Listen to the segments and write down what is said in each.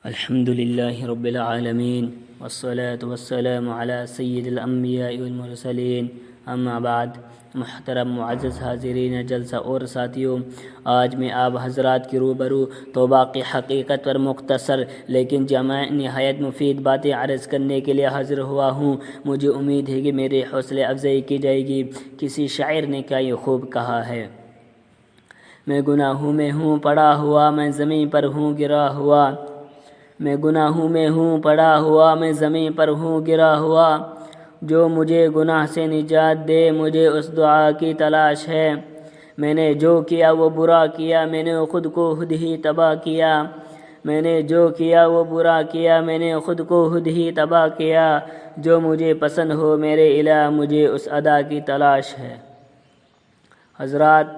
الحمد للہ رب العالمین والصلاة والسلام علی سید الانبیاء والمرسلین، اما بعد۔ محترم معزز حاضرین جلسہ اور ساتھیوں، آج میں آپ حضرات کے روبرو توبہ کی حقیقت پر مختصر لیکن جامع نہایت مفید باتیں عرض کرنے کے لیے حاضر ہوا ہوں۔ مجھے امید ہے کہ میری حوصلہ افزائی کی جائے گی۔ کسی شاعر نے کیا یہ خوب کہا ہے: میں گناہوں میں ہوں پڑا ہوا، میں زمین پر ہوں گرا ہوا، میں گناہوں میں ہوں پڑا ہوا، میں زمین پر ہوں گرا ہوا، جو مجھے گناہ سے نجات دے مجھے اس دعا کی تلاش ہے۔ میں نے جو کیا وہ برا کیا، میں نے خود کو خود ہی تباہ کیا، میں نے جو کیا وہ برا کیا، میں نے خود کو خود ہی تباہ کیا، جو مجھے پسند ہو میرے الہ مجھے اس ادا کی تلاش ہے۔ حضرات،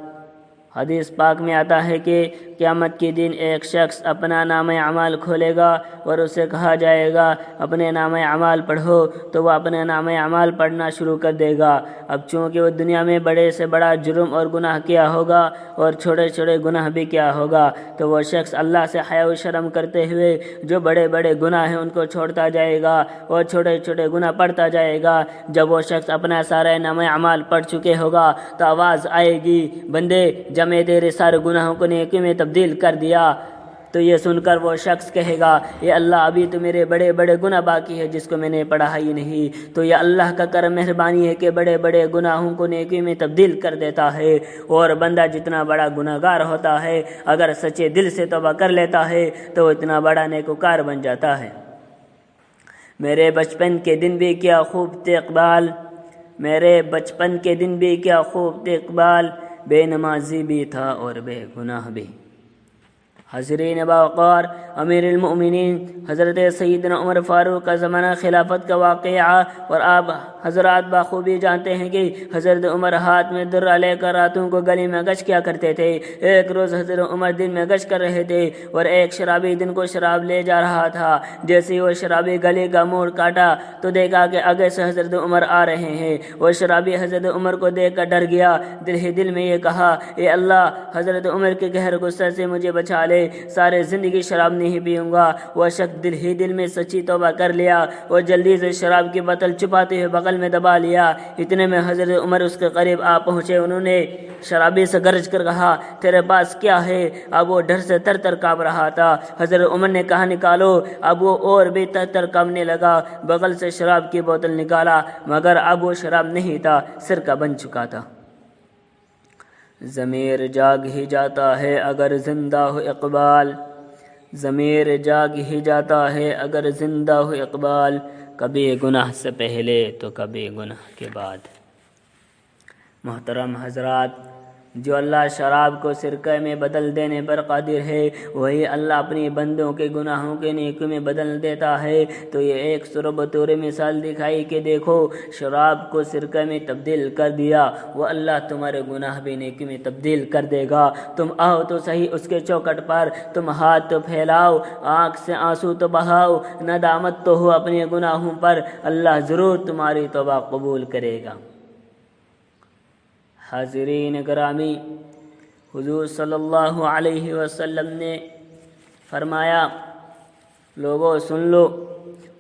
حدیث پاک میں آتا ہے کہ قیامت کے دن ایک شخص اپنا نامہ اعمال کھولے گا اور اسے کہا جائے گا اپنے نامہ اعمال پڑھو، تو وہ اپنے نامہ اعمال پڑھنا شروع کر دے گا۔ اب چونکہ وہ دنیا میں بڑے سے بڑا جرم اور گناہ کیا ہوگا اور چھوٹے چھوٹے گناہ بھی کیا ہوگا، تو وہ شخص اللہ سے حیا و شرم کرتے ہوئے جو بڑے بڑے گناہ ہیں ان کو چھوڑتا جائے گا اور چھوٹے چھوٹے گناہ پڑھتا جائے گا۔ جب وہ شخص اپنا سارے نامہ اعمال پڑھ چکے ہوگا تو آواز آئے گی، بندے جب میں تیرے سارے گناہوں کو نیکی میں تبدیل کر دیا، تو یہ سن کر وہ شخص کہے گا، یہ اللہ ابھی تو میرے بڑے بڑے گناہ باقی ہے جس کو میں نے پڑھا ہی نہیں۔ تو یہ اللہ کا کرم مہربانی ہے کہ بڑے بڑے گناہوں کو نیکی میں تبدیل کر دیتا ہے، اور بندہ جتنا بڑا گناہ گار ہوتا ہے اگر سچے دل سے توبہ کر لیتا ہے تو وہ اتنا بڑا نیکوکار بن جاتا ہے۔ میرے بچپن کے دن بھی کیا خوب تھے اقبال، میرے بچپن کے دن بھی کیا خوب تھے اقبال، بے نمازی بھی تھا اور بے گناہ بھی۔ حاضرین باوقار، امیر المؤمنین حضرت سیدنا عمر فاروق کا زمانہ خلافت کا واقعہ، اور آپ حضرات بخوبی جانتے ہیں کہ حضرت عمر ہاتھ میں درہ لے کر راتوں کو گلی میں گشت کیا کرتے تھے۔ ایک روز حضرت عمر دن میں گشت کر رہے تھے اور ایک شرابی دن کو شراب لے جا رہا تھا۔ جیسے ہی وہ شرابی گلی کا موڑ کاٹا تو دیکھا کہ آگے سے حضرت عمر آ رہے ہیں۔ وہ شرابی حضرت عمر کو دیکھ کر ڈر گیا، دل ہی دل میں یہ کہا، اے اللہ، حضرت عمر کے گہر غصے سے مجھے بچا لے، سارے زندگی شراب نہیں پیوں گا۔ وہ شخص دل ہی دل میں سچی توبہ کر لیا اور جلدی سے شراب کی بوتل چھپاتے ہوئے بغل میں دبا لیا۔ اتنے میں حضرت عمر اس کے قریب آ پہنچے۔ انہوں نے شرابی سے گرج کر کہا، تیرے پاس کیا ہے؟ اب وہ ڈر سے تر تر کانپ رہا تھا۔ حضرت عمر نے کہا، نکالو۔ اب وہ اور بھی تر تر کانپنے لگا، بغل سے شراب کی بوتل نکالا، مگر اب وہ شراب نہیں تھا، سرکہ بن چکا تھا۔ ضمیر جاگ ہی جاتا ہے اگر زندہ ہو اقبال، ضمیر جاگ ہی جاتا ہے اگر زندہ ہو اقبال، کبھی گناہ سے پہلے تو کبھی گناہ کے بعد۔ محترم حضرات، جو اللہ شراب کو سرکہ میں بدل دینے پر قادر ہے، وہی اللہ اپنی بندوں کے گناہوں کے نیکی میں بدل دیتا ہے۔ تو یہ ایک سر بطور مثال دکھائی کہ دیکھو، شراب کو سرکہ میں تبدیل کر دیا، وہ اللہ تمہارے گناہ بھی نیکی میں تبدیل کر دے گا۔ تم آؤ تو صحیح اس کے چوکٹ پر، تم ہاتھ تو پھیلاؤ، آنکھ سے آنسو تو بہاؤ، ندامت تو ہو اپنے گناہوں پر، اللہ ضرور تمہاری توبہ قبول کرے گا۔ حاضرین گرامی، حضور صلی اللہ علیہ وسلم نے فرمایا، لوگوں سن لو،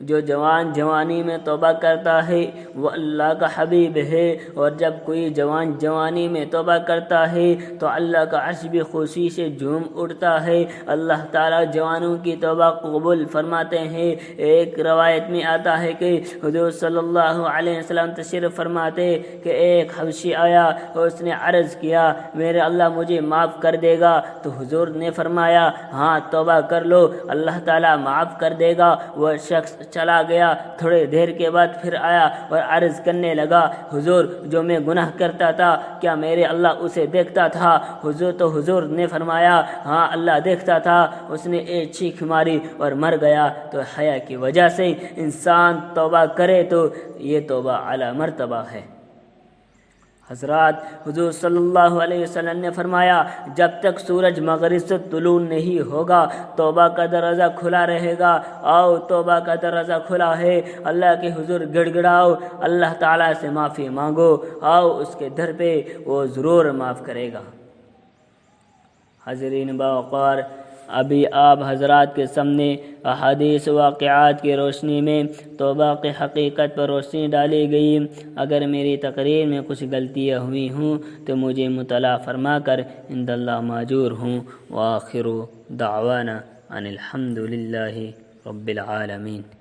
جو جوان جوانی میں توبہ کرتا ہے وہ اللہ کا حبیب ہے، اور جب کوئی جوان جوانی میں توبہ کرتا ہے تو اللہ کا عرش بھی خوشی سے جھوم اٹھتا ہے۔ اللہ تعالیٰ جوانوں کی توبہ قبول فرماتے ہیں۔ ایک روایت میں آتا ہے کہ حضور صلی اللہ علیہ وسلم تشریف فرماتے کہ ایک حبشی آیا اور اس نے عرض کیا، میرے اللہ مجھے معاف کر دے گا؟ تو حضور نے فرمایا، ہاں توبہ کر لو، اللہ تعالیٰ معاف کر دے گا۔ وہ شخص چلا گیا، تھوڑے دیر کے بعد پھر آیا اور عرض کرنے لگا، حضور جو میں گناہ کرتا تھا کیا میرے اللہ اسے دیکھتا تھا؟ حضور نے فرمایا، ہاں اللہ دیکھتا تھا۔ اس نے ایک چیخ ماری اور مر گیا۔ تو حیا کی وجہ سے انسان توبہ کرے تو یہ توبہ اعلیٰ مرتبہ ہے۔ حضرات، حضور صلی اللہ علیہ وسلم نے فرمایا، جب تک سورج مغرب سے طلوع نہیں ہوگا توبہ کا دروازہ کھلا رہے گا۔ آؤ، توبہ کا دروازہ کھلا ہے، اللہ کے حضور گڑ گڑاؤ، اللہ تعالیٰ سے معافی مانگو، آؤ اس کے در پہ، وہ ضرور معاف کرے گا۔ حاضرین باوقار، ابھی آپ حضرات کے سامنے احادیث واقعات کی روشنی میں توبہ کی حقیقت پر روشنی ڈالی گئی۔ اگر میری تقریر میں کچھ غلطیاں ہوئی ہوں تو مجھے مطلع فرما کر عند اللہ ماجور ہوں۔ وآخر دعوانا ان الحمد للہ رب العالمین۔